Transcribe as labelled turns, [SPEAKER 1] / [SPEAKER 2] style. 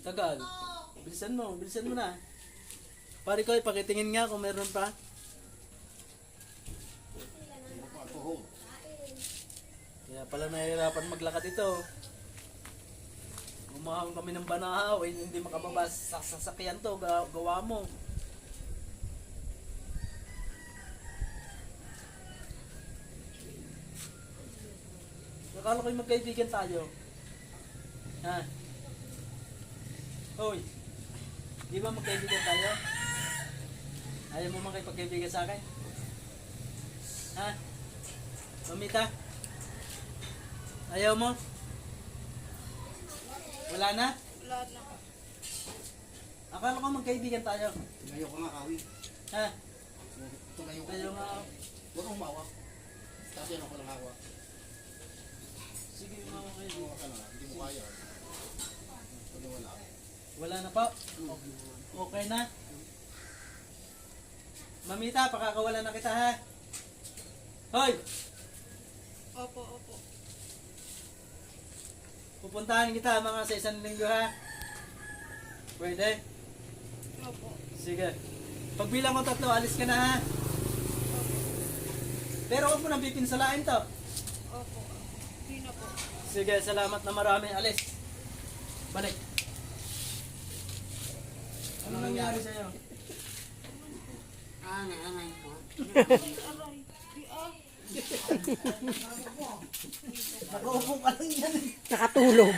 [SPEAKER 1] Tagal. Bilisan mo na. Pare ko, pakitingin nga kung meron pa. Kaya pala nahihirapan maglakad ito. Umahon kami ng banahaw, hindi makababa sa sasakyan to, gawa mo. Akala ko'y magkaibigan tayo. Ha? Hoy, di ba magkaibigan tayo? Ayaw mo makipagkaibigan sa akin? Ha? Mamita? Ayaw mo? Wala na?
[SPEAKER 2] Wala na.
[SPEAKER 1] Akala ko magkaibigan tayo.
[SPEAKER 3] Tumayo ka nga, Kawi.
[SPEAKER 1] Ha?
[SPEAKER 3] Tumayo ka.
[SPEAKER 1] Ayaw nga.
[SPEAKER 3] Huwag kang umawak. Kasi ano ko lang hawak.
[SPEAKER 1] Sige, mga kayo.
[SPEAKER 3] Umawak ka na. Hindi mo kaya. Pag wala.
[SPEAKER 1] Wala na po? Okay na? Mamita, pakakawalan na kita ha? Hoy!
[SPEAKER 2] Opo, opo.
[SPEAKER 1] Pupuntahan kita mga sa isang linggo ha? Pwede?
[SPEAKER 2] Opo.
[SPEAKER 1] Sige. Pagbilang ko 3, alis ka na ha? Pero huwag mo nang pipinsalain to.
[SPEAKER 2] Opo. Hindi na po.
[SPEAKER 1] Sige, salamat na marami. Alis. Balik. Ano nangyari sa'yo?
[SPEAKER 3] Aray po.
[SPEAKER 2] Aray. Di ah.
[SPEAKER 1] Nakaupo ka lang yan.
[SPEAKER 4] Nakatulog.